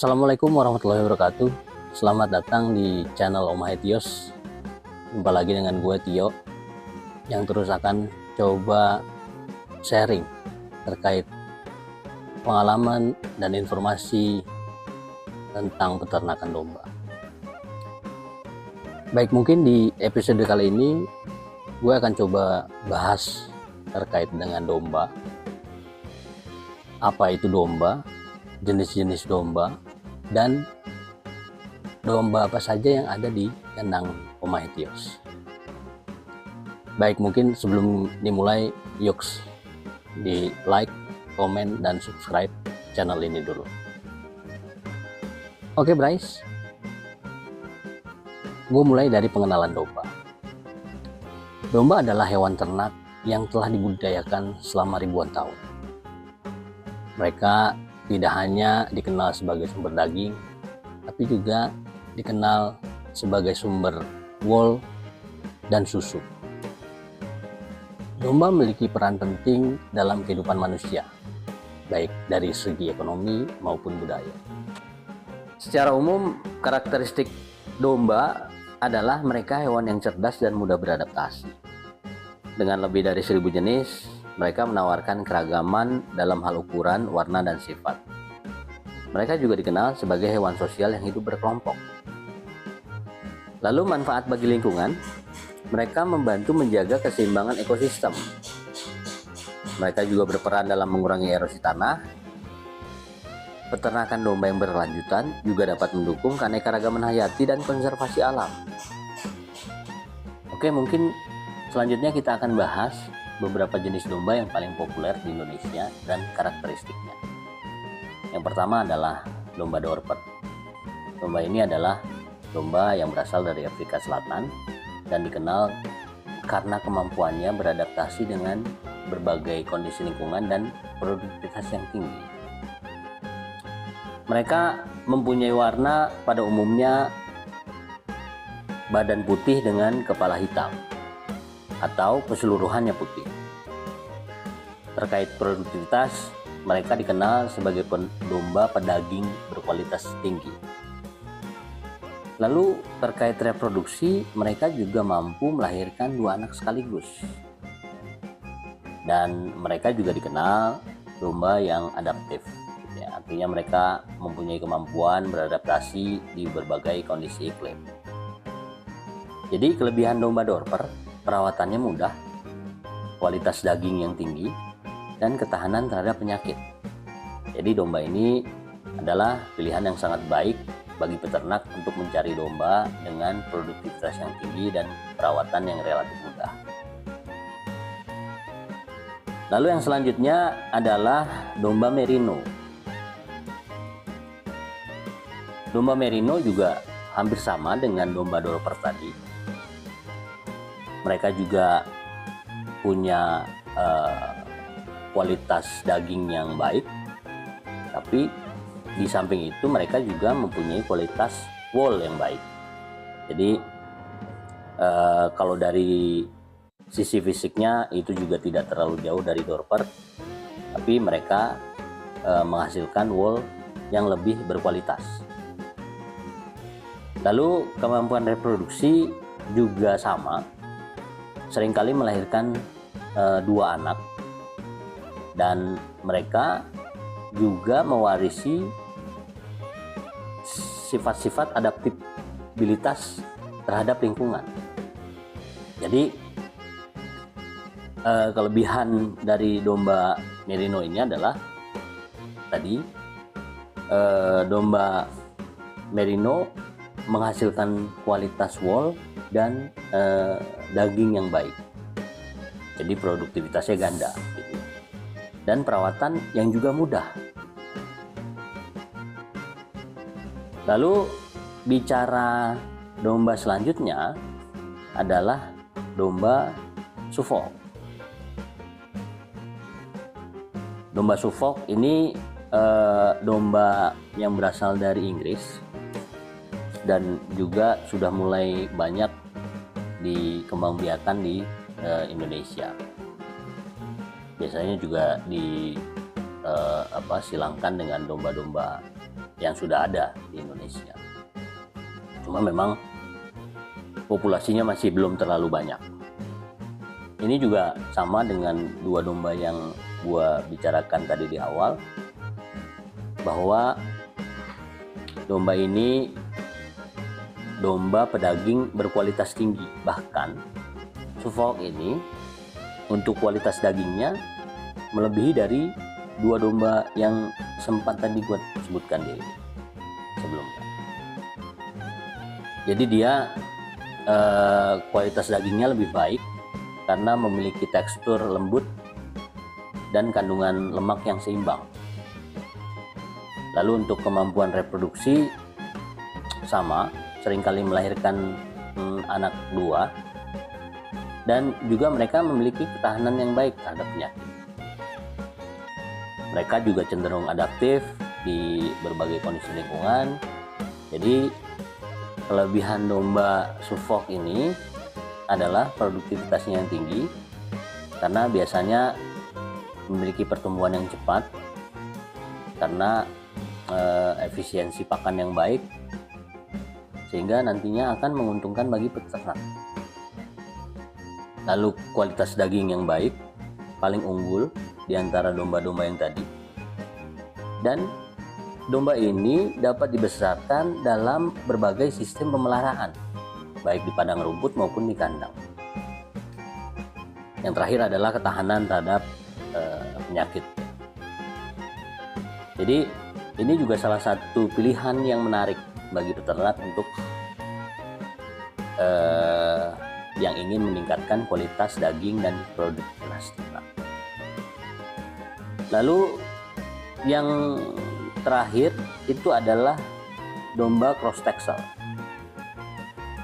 Assalamualaikum warahmatullahi wabarakatuh. Selamat datang di channel Om Hetios. Jumpa lagi dengan gue Tio yang terus akan coba sharing terkait pengalaman dan informasi tentang peternakan domba. Baik, mungkin di episode kali ini gue akan coba bahas terkait dengan domba. Apa itu domba, jenis-jenis domba, dan domba apa saja yang ada di kandang Om Hetios. Baik, mungkin sebelum dimulai, yuk di like, komen, dan subscribe channel ini dulu. Oke, Bryce, gue mulai dari pengenalan domba. Domba adalah hewan ternak yang telah dibudidayakan selama ribuan tahun. Mereka tidak hanya dikenal sebagai sumber daging, tapi juga dikenal sebagai sumber wool dan susu. Domba memiliki peran penting dalam kehidupan manusia, baik dari segi ekonomi maupun budaya. Secara umum, karakteristik domba adalah mereka hewan yang cerdas dan mudah beradaptasi. Dengan lebih dari 1000 jenis, mereka menawarkan keragaman dalam hal ukuran, warna, dan sifat. Mereka juga dikenal sebagai hewan sosial yang hidup berkelompok. Lalu manfaat bagi lingkungan, mereka membantu menjaga keseimbangan ekosistem. Mereka juga berperan dalam mengurangi erosi tanah. Peternakan domba yang berkelanjutan juga dapat mendukung keanekaragaman hayati dan konservasi alam. Oke, mungkin selanjutnya kita akan bahas beberapa jenis domba yang paling populer di Indonesia dan karakteristiknya. Yang pertama adalah domba Dorper. Domba ini adalah domba yang berasal dari Afrika Selatan dan dikenal karena kemampuannya beradaptasi dengan berbagai kondisi lingkungan dan produktivitas yang tinggi. Mereka mempunyai warna pada umumnya badan putih dengan kepala hitam atau keseluruhannya putih. Terkait produktivitas, mereka dikenal sebagai domba pedaging berkualitas tinggi. Lalu terkait reproduksi, mereka juga mampu melahirkan 2 anak sekaligus. Dan mereka juga dikenal domba yang adaptif. Ya, artinya mereka mempunyai kemampuan beradaptasi di berbagai kondisi iklim. Jadi kelebihan domba Dorper, perawatannya mudah, kualitas daging yang tinggi, dan ketahanan terhadap penyakit. Jadi domba ini adalah pilihan yang sangat baik bagi peternak untuk mencari domba dengan produktivitas yang tinggi dan perawatan yang relatif mudah. Lalu yang selanjutnya adalah domba Merino. Domba Merino juga hampir sama dengan domba Dorper tadi. Mereka juga punya kualitas daging yang baik, tapi di samping itu mereka juga mempunyai kualitas wool yang baik. Jadi kalau dari sisi fisiknya itu juga tidak terlalu jauh dari Dorper, tapi mereka menghasilkan wool yang lebih berkualitas. Lalu kemampuan reproduksi juga sama, seringkali melahirkan 2 anak, dan mereka juga mewarisi sifat-sifat adaptabilitas terhadap lingkungan. Jadi kelebihan dari domba Merino ini adalah tadi domba Merino menghasilkan kualitas wool dan daging yang baik. Jadi produktivitasnya ganda gitu. Dan perawatan yang juga mudah. Lalu bicara domba selanjutnya adalah domba Suffolk. Domba Suffolk ini domba yang berasal dari Inggris dan juga sudah mulai banyak dikembangbiakan di Indonesia. Biasanya juga silangkan dengan domba-domba yang sudah ada di Indonesia. Cuma memang populasinya masih belum terlalu banyak. Ini juga sama dengan dua domba yang gua bicarakan tadi di awal, bahwa domba ini domba pedaging berkualitas tinggi. Bahkan Suffolk ini untuk kualitas dagingnya melebihi dari dua domba yang sempat tadi gue sebutkan di sebelumnya. Jadi dia kualitas dagingnya lebih baik karena memiliki tekstur lembut dan kandungan lemak yang seimbang. Lalu untuk kemampuan reproduksi sama, seringkali melahirkan anak dua, dan juga mereka memiliki ketahanan yang baik terhadap penyakit. Mereka juga cenderung adaptif di berbagai kondisi lingkungan. Jadi kelebihan domba Suffolk ini adalah produktivitasnya yang tinggi karena biasanya memiliki pertumbuhan yang cepat karena efisiensi pakan yang baik, sehingga nantinya akan menguntungkan bagi peternak. Lalu kualitas daging yang baik, paling unggul di antara domba-domba yang tadi. Dan domba ini dapat dibesarkan dalam berbagai sistem pemeliharaan, baik di padang rumput maupun di kandang. Yang terakhir adalah ketahanan terhadap penyakit. Jadi ini juga salah satu pilihan yang menarik bagi peternak untuk yang ingin meningkatkan kualitas daging dan produktivitas ternak. Lalu yang terakhir itu adalah domba cross Texel.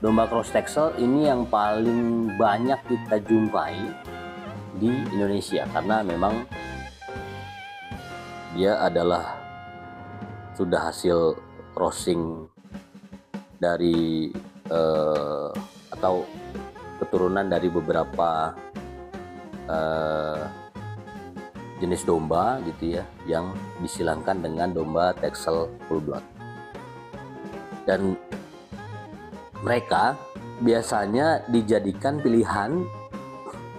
Domba cross Texel ini yang paling banyak kita jumpai di Indonesia karena memang dia adalah sudah hasil crossing dari atau keturunan dari beberapa jenis domba gitu ya, yang disilangkan dengan domba Texel full blood. Dan mereka biasanya dijadikan pilihan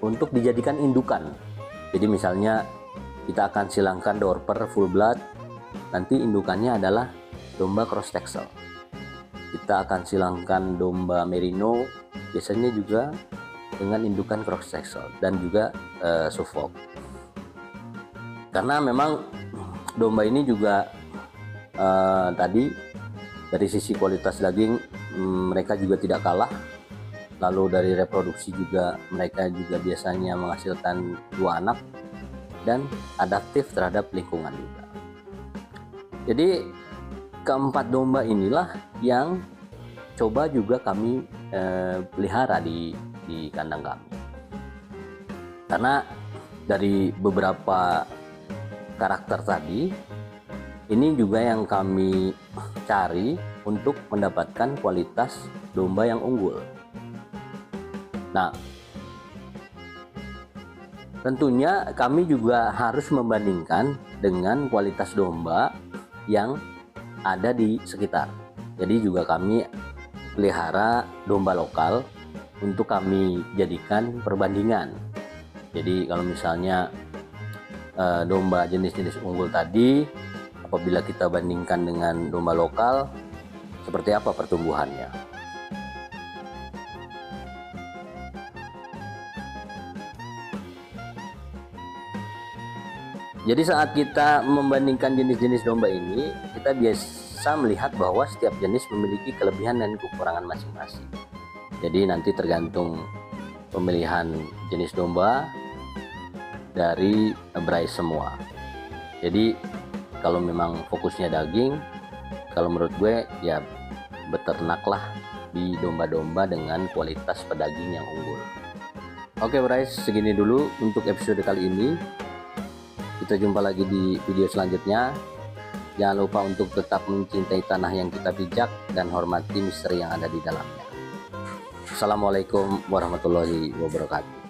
untuk dijadikan indukan. Jadi misalnya kita akan silangkan Dorper full blood, nanti indukannya adalah domba cross Texel. Kita akan silangkan domba Merino, biasanya juga dengan indukan cross Texel, dan juga Suffolk. Karena memang domba ini juga tadi dari sisi kualitas daging mereka juga tidak kalah. Lalu dari reproduksi juga mereka juga biasanya menghasilkan 2 anak dan adaptif terhadap lingkungan juga. Jadi keempat domba inilah yang coba juga kami pelihara di kandang kami. Karena dari beberapa karakter tadi, ini juga yang kami cari untuk mendapatkan kualitas domba yang unggul. Nah, tentunya kami juga harus membandingkan dengan kualitas domba yang ada di sekitar. Jadi juga kami pelihara domba lokal untuk kami jadikan perbandingan. Jadi kalau misalnya domba jenis-jenis unggul tadi, apabila kita bandingkan dengan domba lokal, seperti apa pertumbuhannya. Jadi saat kita membandingkan jenis-jenis domba ini, kita biasa melihat bahwa setiap jenis memiliki kelebihan dan kekurangan masing-masing. Jadi nanti tergantung pemilihan jenis domba dari Bryce semua. Jadi kalau memang fokusnya daging, kalau menurut gue ya beternaklah di domba-domba dengan kualitas pedaging yang unggul. Oke Bryce, segini dulu untuk episode kali ini. Kita jumpa lagi di video selanjutnya. Jangan lupa untuk tetap mencintai tanah yang kita pijak dan hormati misteri yang ada di dalamnya. Assalamualaikum warahmatullahi wabarakatuh.